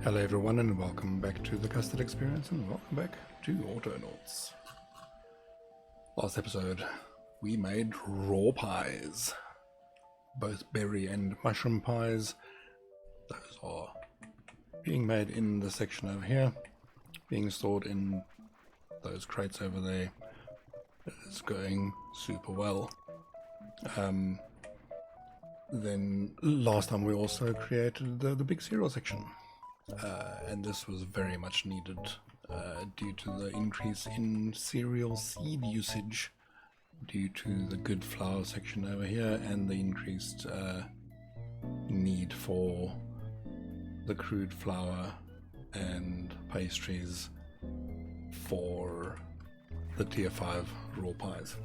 Hello everyone and welcome back to the Custard experience and welcome back to Autonauts. Last episode we made raw pies, both berry and mushroom pies. Those are being made in the section over here, being stored in those crates over there. It's going super well. Then last time we also created the big cereal section. And this was very much needed due to the increase in cereal seed usage due to the good flour section over here and the increased need for the crude flour and pastries for the tier 5 raw pies.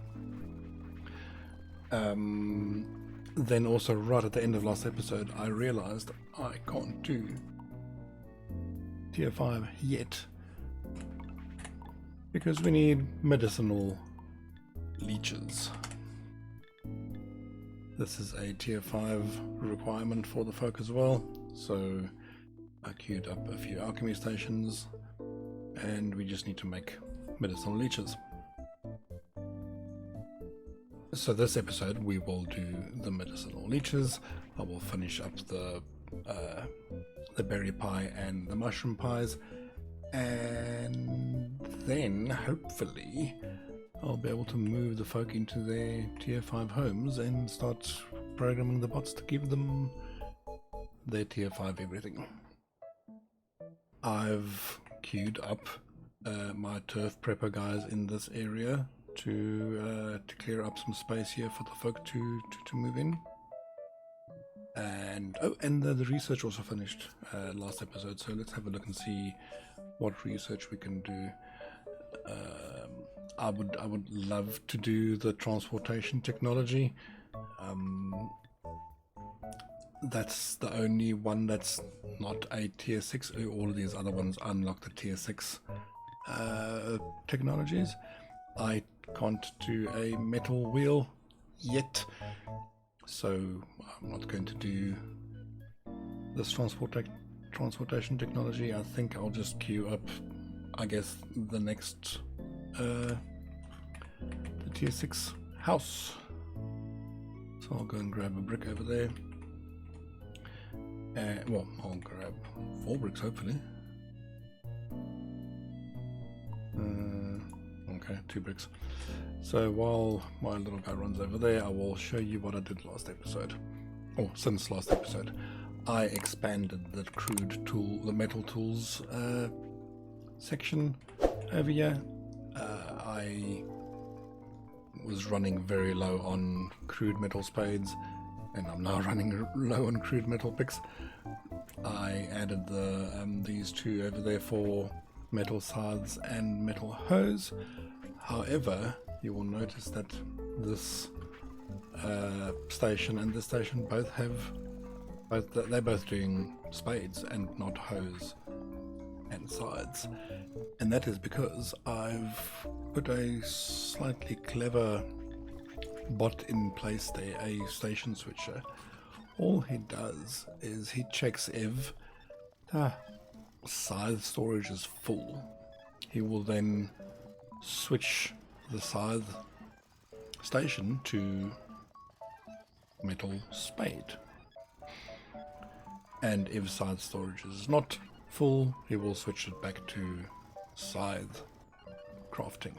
Then also right at the end of last episode I realized I can't do tier 5 yet because we need medicinal leeches. This is a tier 5 requirement for the folk as well, so I queued up a few alchemy stations and we just need to make medicinal leeches. So this episode we will do the medicinal leeches. I will finish up the berry pie and the mushroom pies, and then hopefully I'll be able to move the folk into their tier 5 homes and start programming the bots to give them their tier 5 everything. I've queued up my turf prepper guys in this area to clear up some space here for the folk to move in. And the research also finished last episode, so let's have a look and see what research we can do. I would love to do the transportation technology. That's the only one that's not a tier 6. All of these other ones unlock the tier 6 technologies. I can't do a metal wheel yet, so I'm not going to do this transportation technology. I think I'll just queue up, I guess, the next the tier 6 house. So I'll go and grab a brick over there. Well, I'll grab 4 bricks hopefully. Okay, 2 bricks. So while my little guy runs over there, I will show you what I did last episode. Or since last episode. I expanded the crude tool, the metal tools section over here. I was running very low on crude metal spades, and I'm now running low on crude metal picks. I added these two over there for metal scythes and metal hoes. However, you will notice that this station and this station both have they're both doing spades and not hoes and scythes, and that is because I've put a slightly clever bot in place there, a station switcher. All he does is he checks if scythe storage is full. He will then switch the scythe station to metal spade, and if scythe storage is not full, he will switch it back to scythe crafting.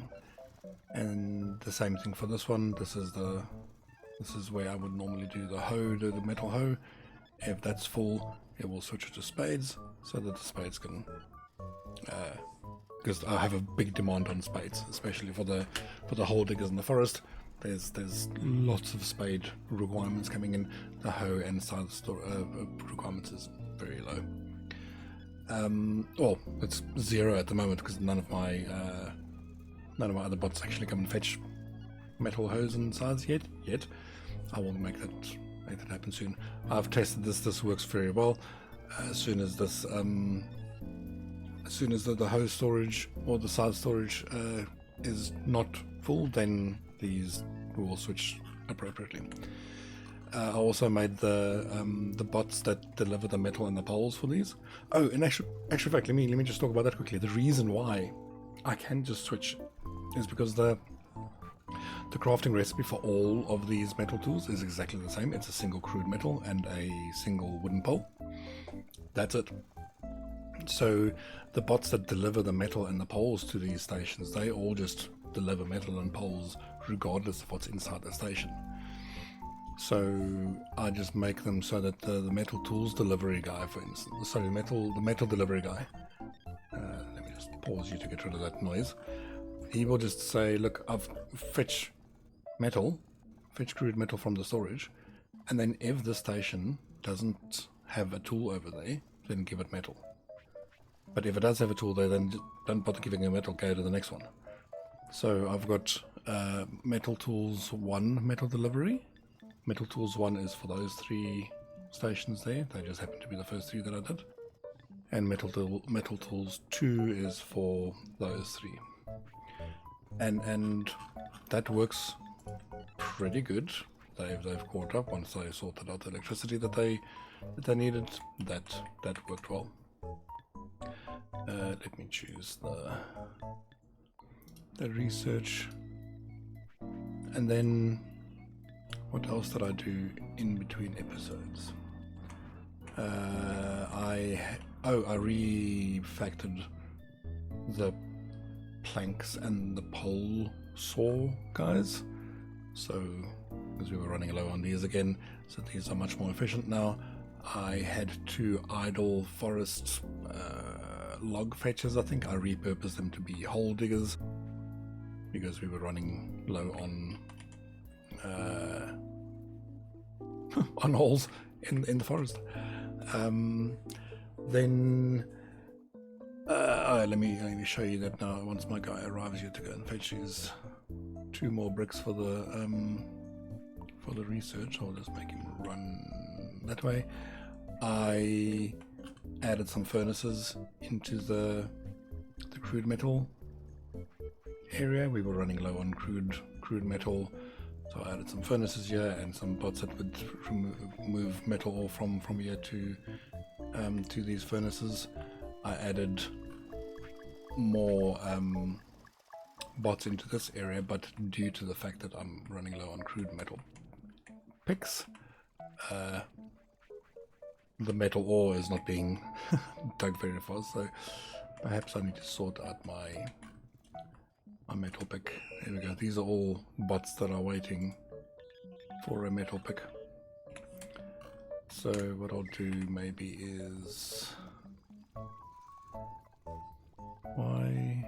And the same thing for this one. This is where I would normally do the hoe, the metal hoe. If that's full, it will switch it to spades so that the spades can because I have a big demand on spades, especially for the hole diggers in the forest. There's lots of spade requirements coming in. The hoe and scythe requirements is very low. Well, it's 0 at the moment because none of my other bots actually come and fetch metal hoes and scythes yet. I will make that happen soon. I've tested this. This works very well. As soon as this the hose storage or the scythe storage is not full, then these will switch appropriately. I also made the bots that deliver the metal and the poles for these. Oh, in actual fact, let me just talk about that quickly. The reason why I can just switch is because the crafting recipe for all of these metal tools is exactly the same. It's a single crude metal and a single wooden pole. That's it. So the bots that deliver the metal and the poles to these stations, they all just deliver metal and poles regardless of what's inside the station. So I just make them so that the metal tools delivery guy, for instance, sorry, the metal delivery guy, let me just pause you to get rid of that noise. He will just say, look, I've fetch crude metal from the storage, and then if the station doesn't have a tool over there, then give it metal. But if it does have a tool there, then don't bother giving it metal, go to the next one. So I've got Metal Tools 1 metal delivery. Metal Tools 1 is for those 3 stations there. They just happen to be the first 3 that I did. And Metal Tools 2 is for those 3. And that works pretty good. They've caught up once they sorted out the electricity that they needed. That worked well. Let me choose the research, and then what else did I do in between episodes? I refactored the planks and the pole saw guys, so because we were running low on these again, so these are much more efficient now. I had 2 idle forest log fetchers. I think I repurposed them to be hole diggers because we were running low on on holes in the forest. Then let me show you that now. Once my guy arrives here to go and fetch his 2 more bricks for the research, I'll just make him run that way. I added some furnaces into the crude metal area. We were running low on crude metal, so I added some furnaces here and some bots that would move metal ore from here to these furnaces. I added more bots into this area, but due to the fact that I'm running low on crude metal picks, the metal ore is not being dug very fast, so perhaps I need to sort out my metal pick. There we go. These are all bots that are waiting for a metal pick. So what I'll do maybe is, why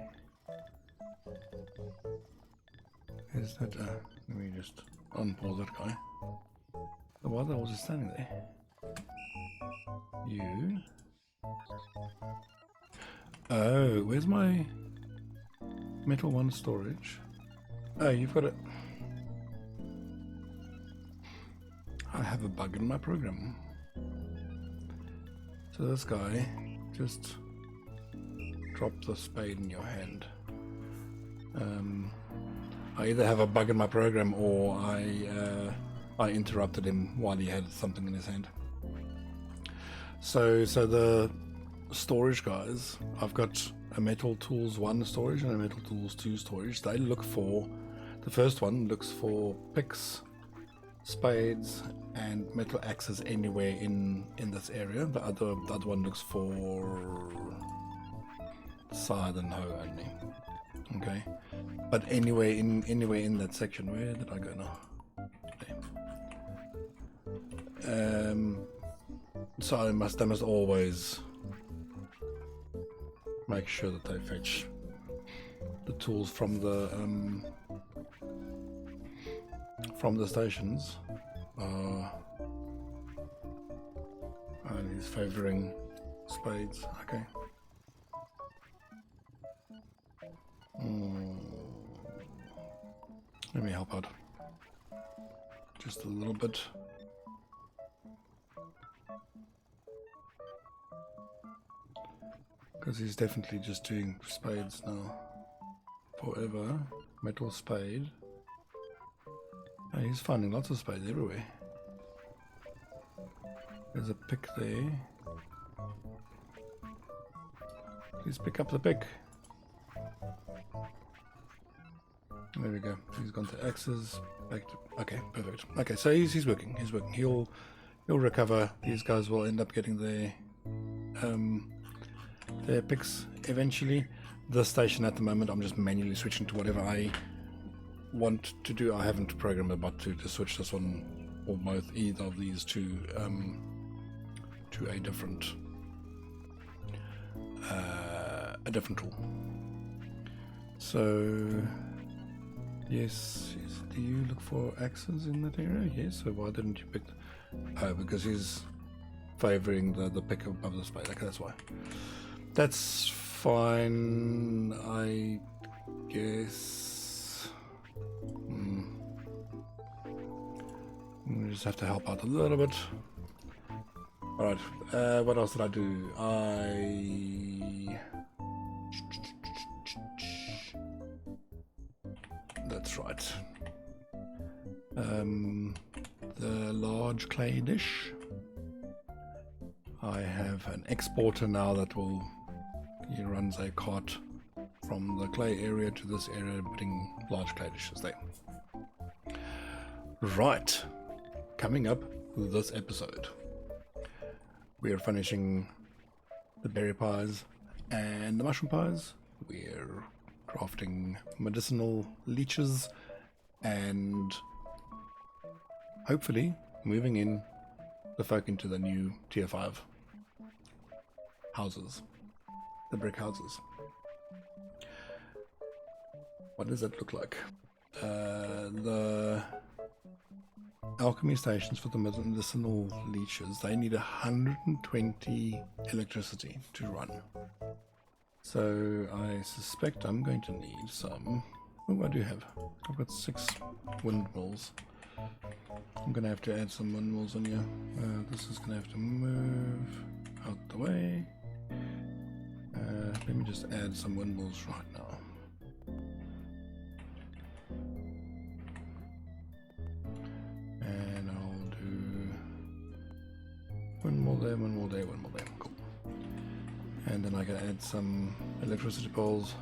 is that? Let me just unpause that guy. Why the hell was he standing there? You? Oh, where's my Metal 1 storage? Oh, you've got it. I have a bug in my program. So this guy just dropped the spade in your hand. I either have a bug in my program or I interrupted him while he had something in his hand. So the storage guys, I've got a Metal Tools 1 storage and a Metal Tools 2 storage. They look for, the first one looks for picks, spades and metal axes anywhere in this area. The other one looks for scythe and hoe only. Okay, but anywhere in that section. Where did I go now? Okay. So they must always make sure that they fetch the tools from the stations. And he's favoring spades. Okay. Let me help out just a little bit. Because he's definitely just doing spades now. Forever. Metal spade. Oh, he's finding lots of spades everywhere. There's a pick there. Please pick up the pick. There we go. He's gone to axes. Back to, okay, perfect. Okay, so he's working. He's working. He'll recover. These guys will end up getting their picks eventually. This station at the moment, I'm just manually switching to whatever I want to do. I haven't programmed a bot to switch this one or both either of these to a different tool. So yes, do you look for axes in that area? Yes. So why didn't you pick? Oh, because he's favoring the pick above the spade. Okay, that's why. That's fine, I guess. We just have to help out a little bit. Alright, what else did I do? That's right. The large clay dish. I have an exporter now that he runs a cart from the clay area to this area, putting large clay dishes there. Right, coming up with this episode, we are finishing the berry pies and the mushroom pies. We're crafting medicinal leeches and hopefully moving in the folk into the new tier 5 houses, the brick houses. What does that look like? The alchemy stations for the medicinal leeches, they need 120 electricity to run. So I suspect I'm going to need some. Oh, I do have. I've got 6 windmills. I'm going to have to add some windmills on here. This is going to have to move out the way. Let me just add some windmills right now. And I'll do windmill there, windmill there, windmill there. Cool. And then I can add some electricity poles.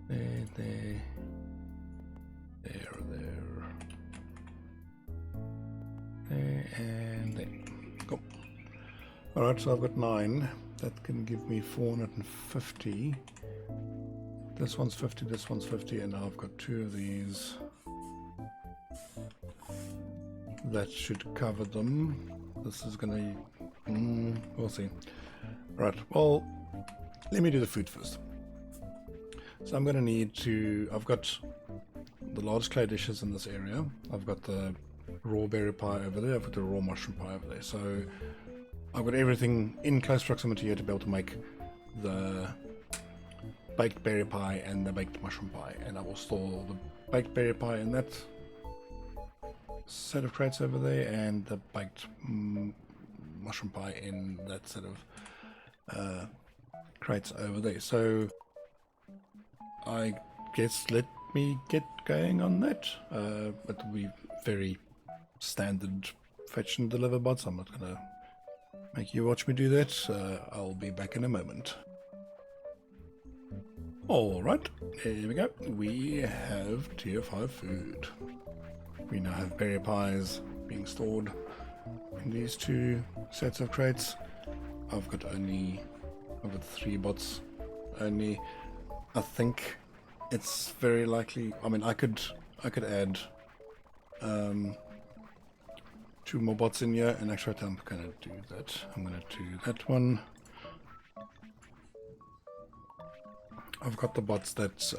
There, there, and there. Cool. Alright, so I've got 9. That can give me 450. This one's 50, this one's 50, and now I've got 2 of these. That should cover them. This is gonna... we'll see. Right, well, let me do the food first. So I'm gonna need to... I've got the large clay dishes in this area. I've got the raw berry pie over there. I've got the raw mushroom pie over there. So I've got everything in close proximity here to be able to make the baked berry pie and the baked mushroom pie. And I will store the baked berry pie in that set of crates over there, and the baked mushroom pie in that set of crates over there. So I guess let me get going on that. It will be very standard fetch and deliver bots. I'm not gonna make you watch me do that. I'll be back in a moment. Alright, here we go. We have tier 5 food. We now have berry pies being stored in these 2 sets of crates. I've got 3 bots only. I think it's very likely. I mean, I could add 2 more bots in here, and actually I'm gonna do that. I'm gonna do that one. I've got the bots that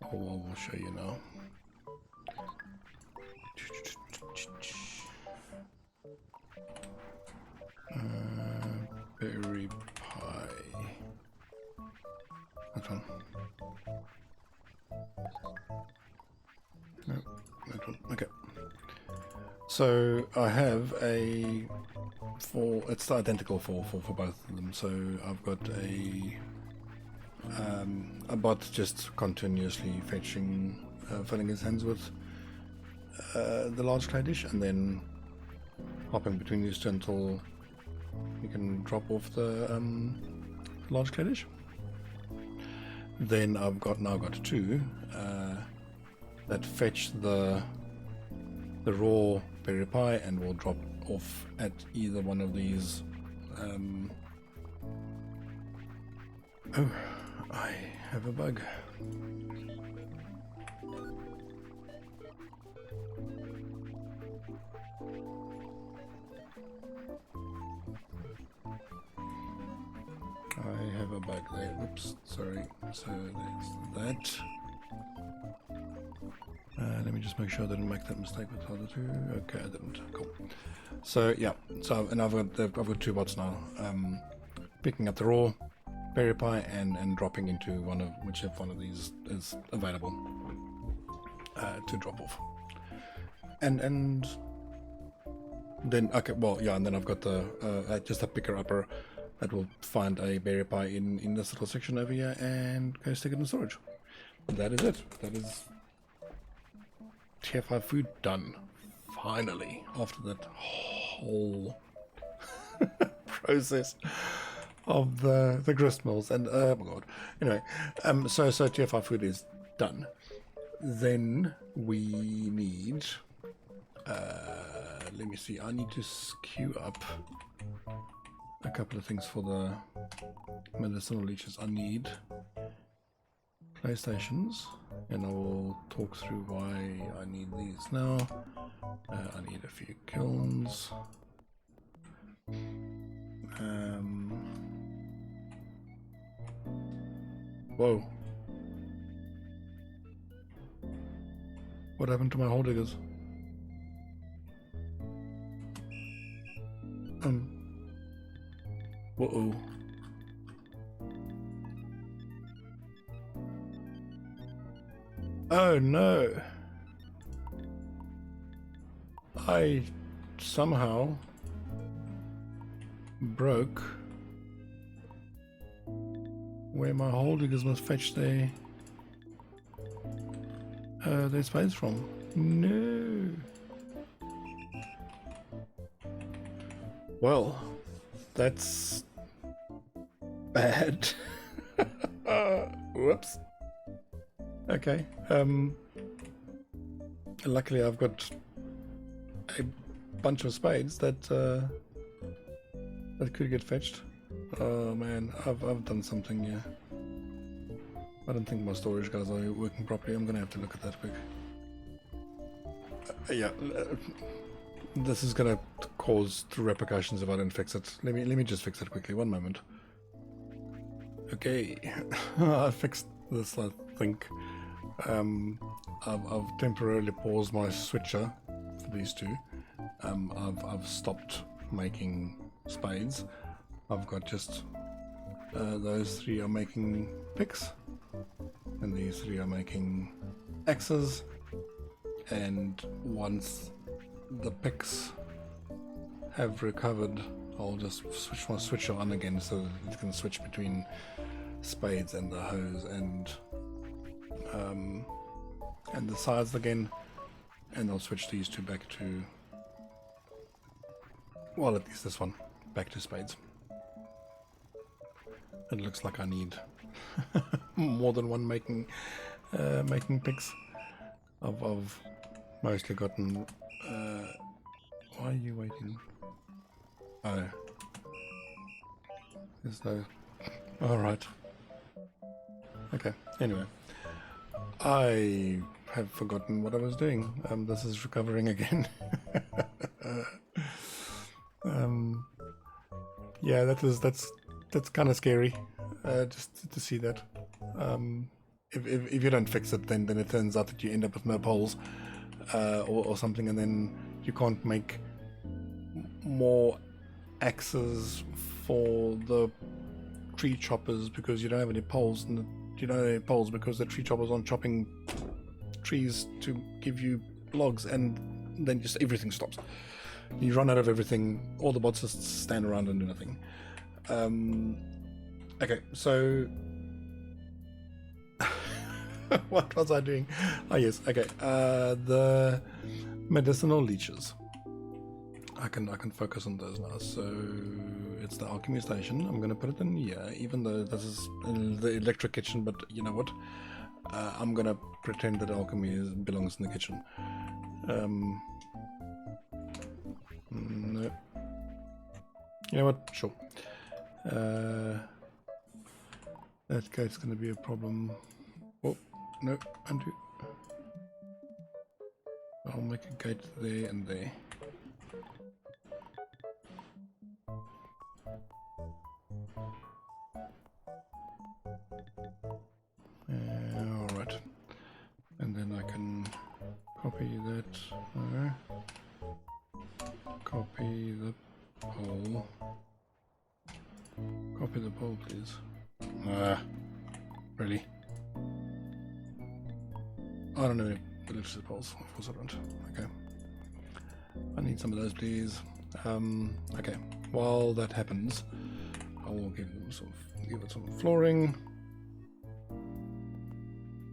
I'll show you now. Berry pie. That one. No, that one. Okay. So I have it's identical for both of them. So I've got a bot just continuously fetching, filling his hands with the large clay dish, and then hopping between these two until you can drop off the large clay dish. Then I've now got two that fetch the raw berry pie and will drop off at either one of these. Oh, I have a bug. I have a bug there. Oops, sorry. So there's that. Let me just make sure I didn't make that mistake with the other two. Okay, I didn't. Cool. So yeah. So and I've got two bots now. Picking up the raw berry pie and dropping into whichever one of these is available to drop off. And then okay, well yeah, and then I've got the just a picker upper that will find a berry pie in this little section over here and go stick it in storage. That is it. That is tier 5 food done. Finally, after that whole process of the grist mills and oh my god. Anyway, so tier 5 food is done. Then we need let me see, I need to queue up a couple of things for the medicinal leeches. I need PlayStations, and I will talk through why I need these now. I need a few kilns. Whoa. What happened to my hole diggers? Whoa. Oh no. I somehow broke where my hole diggers must fetch their spades from. No. Well, that's bad. Whoops. Okay. Luckily I've got a bunch of spades that could get fetched. Oh man, I've done something here. I don't think my storage guys are working properly. I'm gonna have to look at that quick. Yeah, this is gonna cause repercussions if I don't fix it. Let me just fix it quickly. 1 moment. Okay, I fixed this. I think I've temporarily paused my switcher for these two. I've stopped making spades. I've got just those three are making picks, and these three are making axes. And once the picks have recovered, I'll just switch my switcher on again so that it can switch between spades and the hoes and the sides again, and I'll switch these two back to, well, at least this one back to spades. It looks like I need more than one making picks. I've mostly gotten why are you waiting? Oh, there's no, alright, okay, anyway, I have forgotten what I was doing. This is recovering again. Yeah, that's kind of scary, just to see that. If you don't fix it, then it turns out that you end up with no poles or something, and then you can't make more axes for the tree choppers because you don't have any poles, and you don't have any poles because the tree choppers aren't chopping trees to give you logs, and then just everything stops. You run out of everything. All the bots just stand around and do nothing. Okay, so what was I doing? Oh yes, okay. The medicinal leeches. I can focus on those now. So it's the alchemy station. I'm gonna put it in here, even though this is the electric kitchen. But you know what? I'm gonna pretend that alchemy belongs in the kitchen. No. You know what? Sure. That gate's gonna be a problem. Oh no, undo. I'll make a gate there and there. Alright. And then I can copy that. Copy the pole. Copy the pole, please. Really? I don't know the leeches poles. Of course I don't. Okay. I need some of those, please. Okay. While that happens, I will give it some flooring.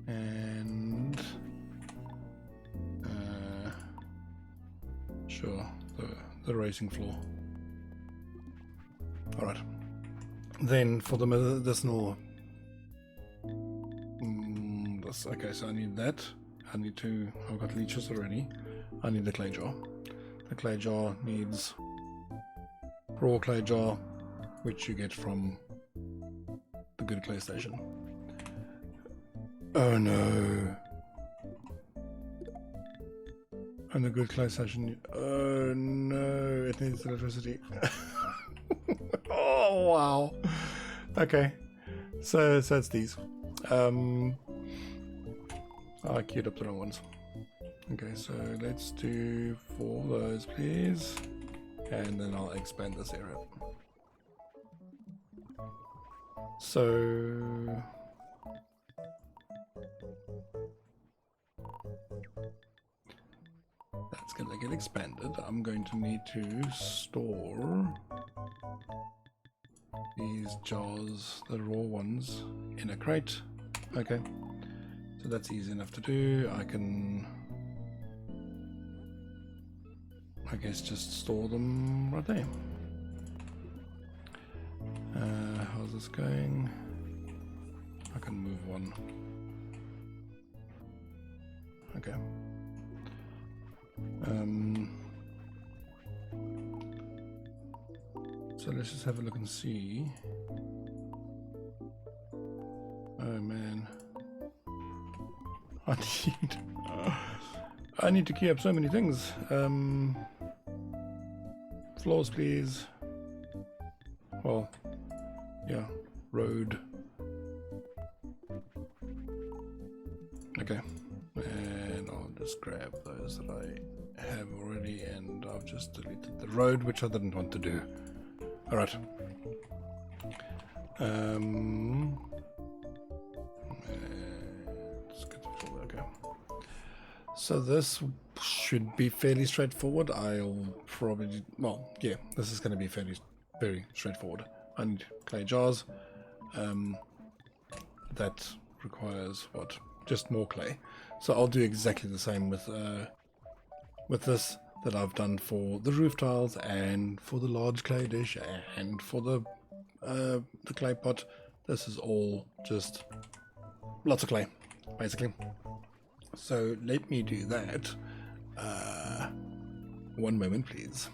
And sure, the racing floor. All right. Then for the medicinal, okay. So I need that. I've got leeches already. I need the clay jar. The clay jar needs raw clay jar, which you get from the good clay station. Oh no. And the good clay station. Oh no, it needs electricity. Oh wow. Okay. So it's these. I queued up the wrong ones. Okay, so let's do 4 of those, please. And then I'll expand this area. So that's gonna get expanded. I'm going to need to store these jars, the raw ones, in a crate. Okay, so that's easy enough to do. I can, I guess, just store them right there. How's this going? I can move one. Okay. So let's just have a look and see. Oh man. I need to key up so many things. Floors, please. Well, yeah, road. Okay, and I'll just grab those that I have already, and I've just deleted the road, which I didn't want to do. All right. Let's get the floor. Okay. So this should be fairly straightforward. I'll probably, well, yeah, this is going to be very straightforward. I need clay jars. That requires what? Just more clay. So I'll do exactly the same with this that I've done for the roof tiles and for the large clay dish and for the clay pot. This is all just lots of clay, basically. So let me do that. One moment, please.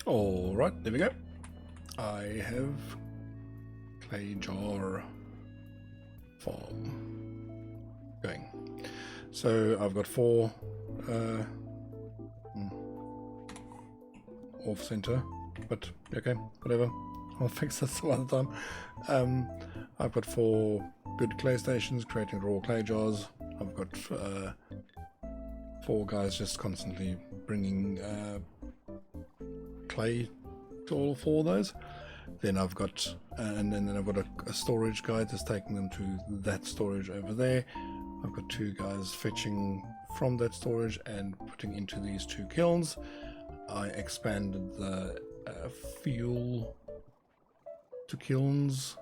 All right, there we go. I have clay jar farm going. So I've got 4 off center, but okay, whatever. I'll fix that some other time. I've got 4 good clay stations creating raw clay jars. I've got 4 guys just constantly bringing clay to all 4 of those. Then I've got and then I've got a storage guy just taking them to that storage over there. I've got 2 guys fetching from that storage and putting into these 2 kilns. I expanded the fuel to kilns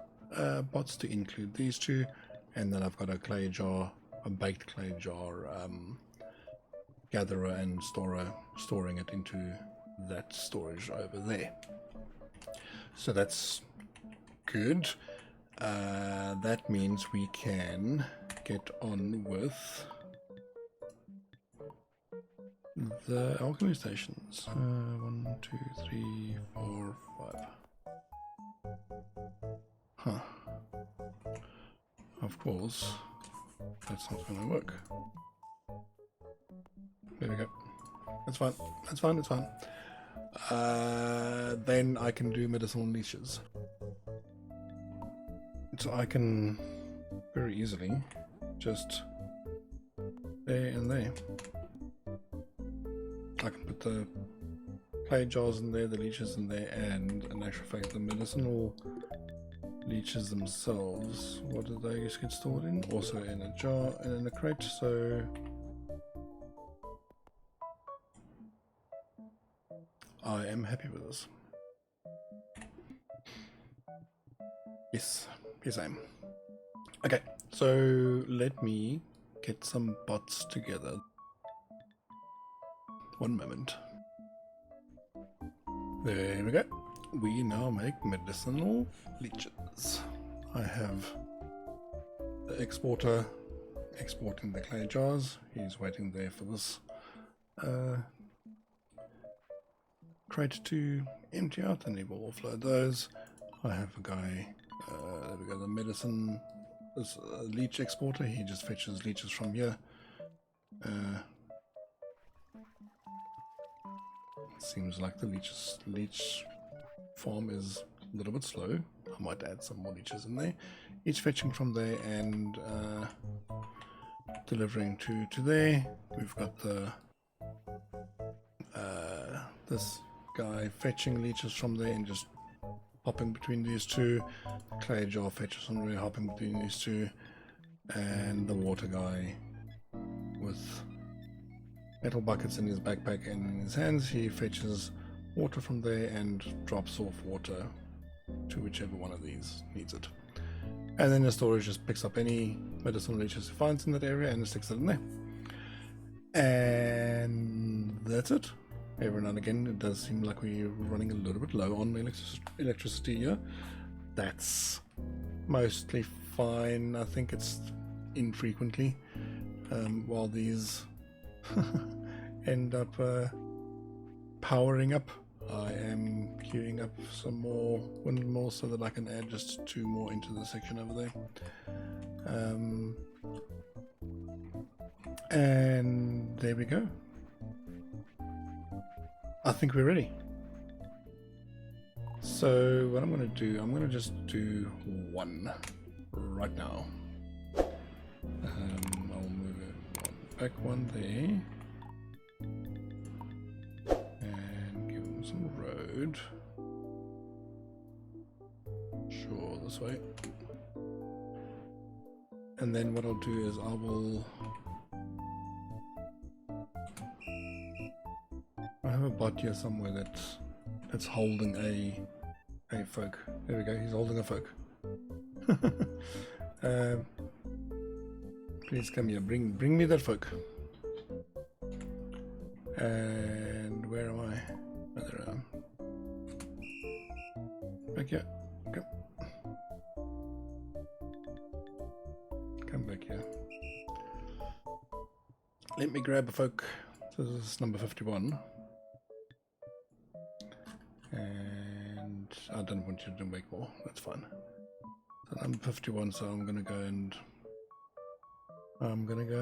bots to include these 2, and then I've got a clay jar, a baked clay jar gatherer and storing it into that storage over there. So that's good. That means we can get on with the alchemy stations. 1, 2, 3, 4, 5. Huh. Of course, that's not going to work. There we go. That's fine. That's fine. That's fine. Then I can do medicinal leeches. So I can very easily just there and there. I can put the clay jars in there, the leeches in there, and in actual fact the medicinal leeches themselves, what do they get stored in? Also in a jar and in a crate, so I am happy with this. Yes, yes I am. Okay, so let me get some bots together. One moment. There we go. We now make medicinal leeches. I have the exporter exporting the clay jars. He's waiting there for this crate to empty out, and he will offload those. I have a guy, there we go, the medicine, this leech exporter. He just fetches leeches from here. Seems like the leech farm is a little bit slow. I might add some more leeches in there. Each fetching from there and delivering to there. We've got the this guy fetching leeches from there and just hopping between these two. The clay jar fetches from there, hopping between these two, and the water guy with metal buckets in his backpack and in his hands. He fetches water from there and drops off water to whichever one of these needs it. And then the storage just picks up any medicinal leeches it finds in that area and sticks it in there. And that's it. Every now and again it does seem like we're running a little bit low on electricity here. That's mostly fine. I think it's infrequently while these end up powering up. I am queuing up some more windmills so that I can add just 2 more into the section over there. And there we go. I think we're ready. So what I'm going to do, I'm going to just do 1 right now. I'll move it back 1 there. Some road. Sure, this way. And then what I'll do is I have a bot here somewhere that's holding a folk. There we go, he's holding a folk. Please come here, bring me that folk. And where am I? There I am. Back here. Come back here. Let me grab a folk. So this is number 51. And I don't want you to make more. That's fine. So number 51, so I'm gonna go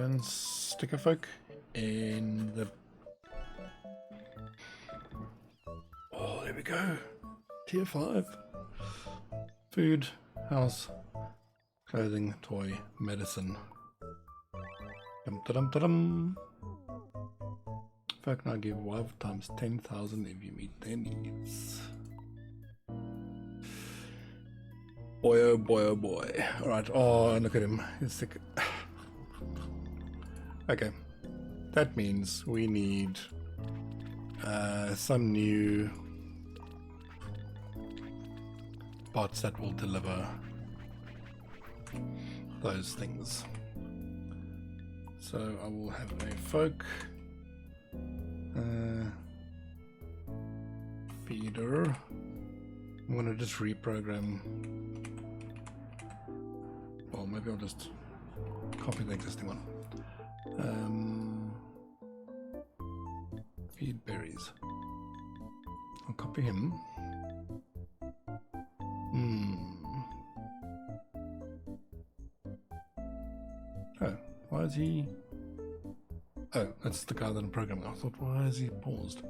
and stick a folk in the there we go. Tier 5. Food, house, clothing, toy, medicine. Dum-da-dum-da-dum. Folk now give 5 times 10,000 if you meet their needs. Boy, oh boy, oh boy. Alright, oh, look at him. He's sick. Okay. That means we need some new bots that will deliver those things. So I will have a folk Feeder. I'm gonna just reprogram. Well, maybe I'll just copy the existing one. Feed berries. I'll copy him. Oh, why is he... Oh, that's the guy that I'm programming. I thought, why is he paused?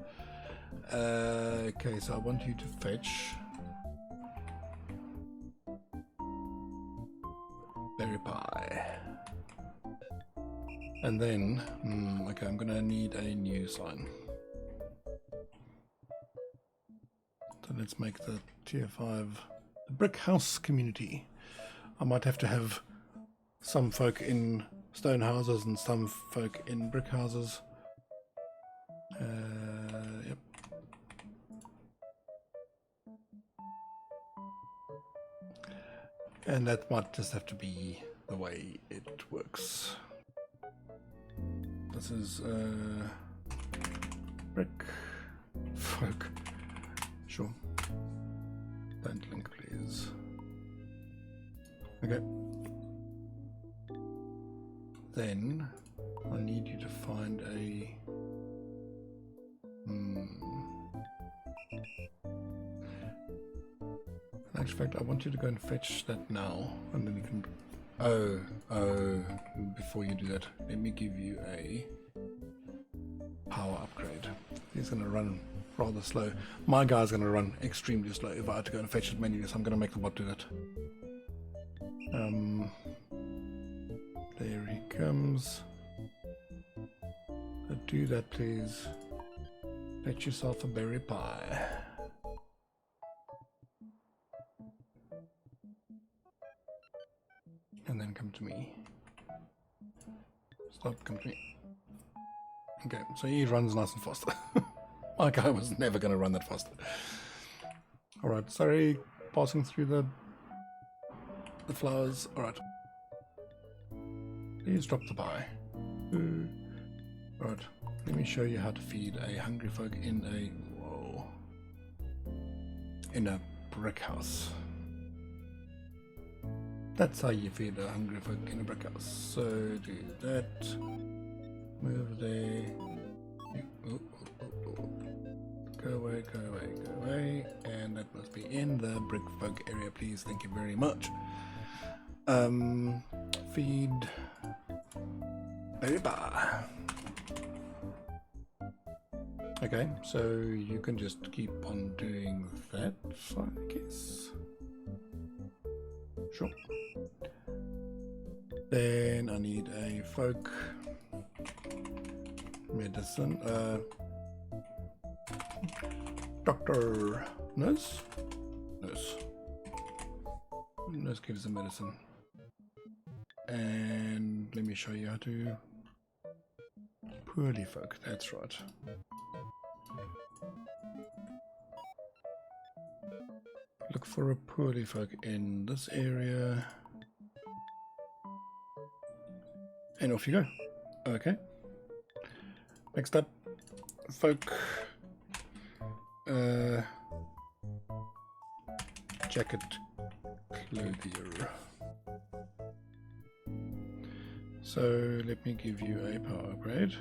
Okay, so I want you to fetch berry pie. And then, okay, I'm gonna need a new sign. So let's make the tier 5 the brick house community. I might have to have some folk in stone houses and some folk in brick houses. Yep. And that might just have to be the way it works. This is brick folk. Sure. Don't link, please. Okay. Then I need you to find a in actual fact, I want you to go and fetch that now, and then you can. Oh, before you do that, let me give you a power upgrade. He's going to run rather slow. My guy's going to run extremely slow if I had to go and fetch it manually, so I'm going to make the bot do that. There he comes. Do that, please. Fetch yourself a berry pie. And then come to me. Stop, come to me. Okay, so he runs nice and fast. My guy was never going to run that fast. Alright, sorry, passing through the flowers. Alright. Please drop the pie. Alright, let me show you how to feed a hungry folk in a brick house. That's how you feed a hungry folk in a brick house. So do that. Move there. Go away, go away, go away. And that must be in the brick folk area, please. Thank you very much. Feed berry bar. Okay, so you can just keep on doing that, I guess. Sure. Then I need a folk medicine. Doctor. Nurse? Nurse. Nurse gives the medicine. And let me show you how to poorly folk. That's right. Look for a poorly folk in this area. And off you go. Okay. Next up, folk. Jacket clothier. So let me give you a power upgrade.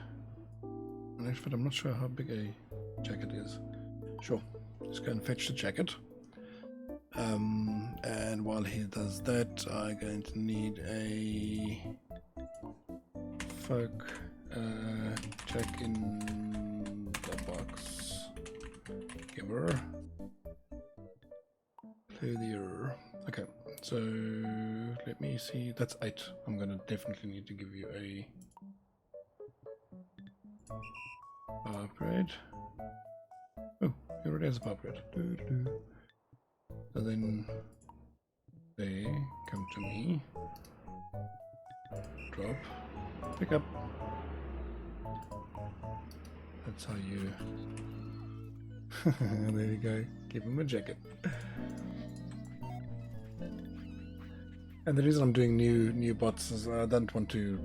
And actually, I'm not sure how big a jacket is. Sure. Just go and fetch the jacket. And while he does that, I'm going to need a folk check in the box giver clothier. Okay, so let me see. That's 8. I'm gonna definitely need to give you a power upgrade. Oh, he already has a power upgrade. So then they come to me, drop, pick up. That's how you. There you go. Give him a jacket. And the reason I'm doing new bots is I don't want to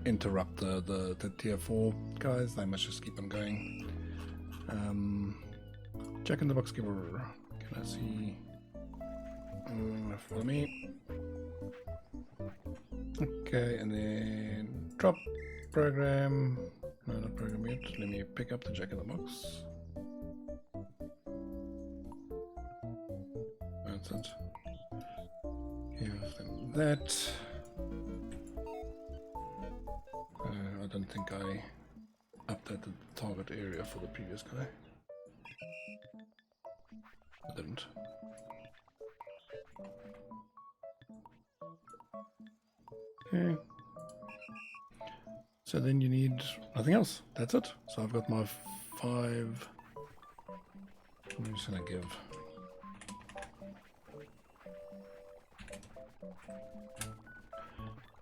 interrupt the tier 4 guys. They must just keep on going. Jack in the Box giver. Can I see? Follow me. Okay, and then drop program. No, not program yet. Let me pick up the Jack in the Box. That's it. Give them that. I don't think I updated the target area for the previous guy. I didn't. Okay. So then you need nothing else. That's it. So I've got my 5. I'm just gonna give.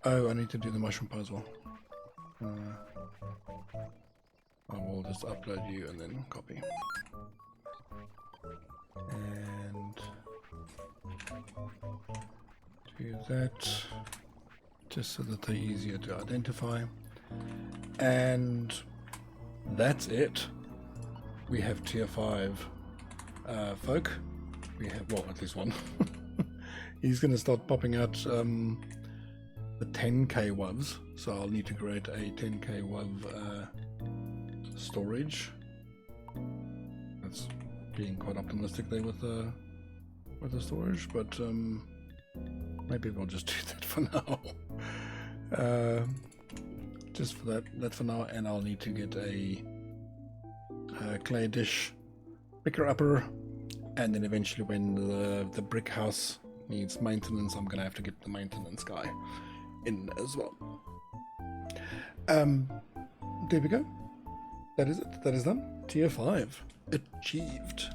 Oh, I need to do the mushroom puzzle. I will just upload you and then copy. And do that just so that they're easier to identify. And that's it. We have tier 5 folk. We have, well, at least one. He's going to start popping out the 10k WAVs, so I'll need to create a 10k WAV storage. That's being quite optimistic there with the storage, but maybe we'll just do that for now. Just for that for now, and I'll need to get a clay dish picker upper, and then eventually when the brick house needs maintenance, I'm gonna have to get the maintenance guy in as well. There we go. That is it. That is done. Tier 5 achieved.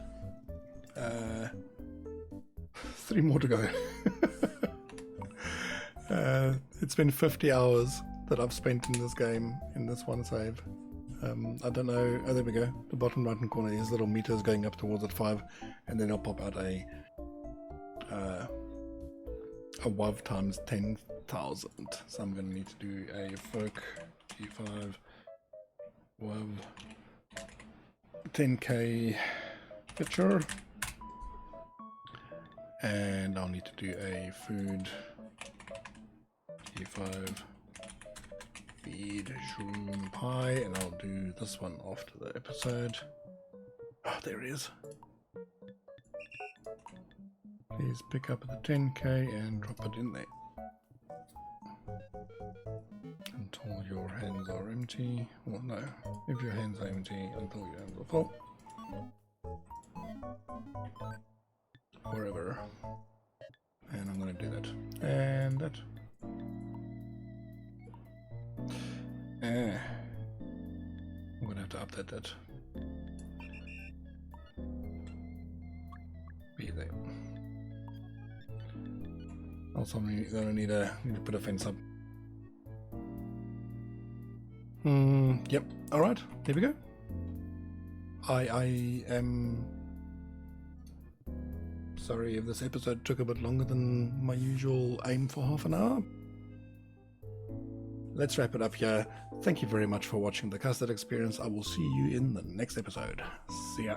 3 more to go. It's been 50 hours that I've spent in this game, in this one save. I don't know. Oh, there we go. The bottom right hand corner is little meters going up towards at 5, and then I'll pop out a WAV times 10,000. So I'm going to need to do a folk G5 WAV 10k picture, and I'll need to do a food G5 feed shroom pie, and I'll do this one after the episode. Oh, there it is. Please pick up the 10k and drop it in there until your hands are empty. Well, no, if your hands are empty until your hands are full. Wherever. And I'm going to do that. And that. I'm going to have to update that. Be there. Also, I'm going to need to put a fence up. Yep. All right. There we go. I am sorry if this episode took a bit longer than my usual aim for half an hour. Let's wrap it up here. Thank you very much for watching the Custard Experience. I will see you in the next episode. See ya.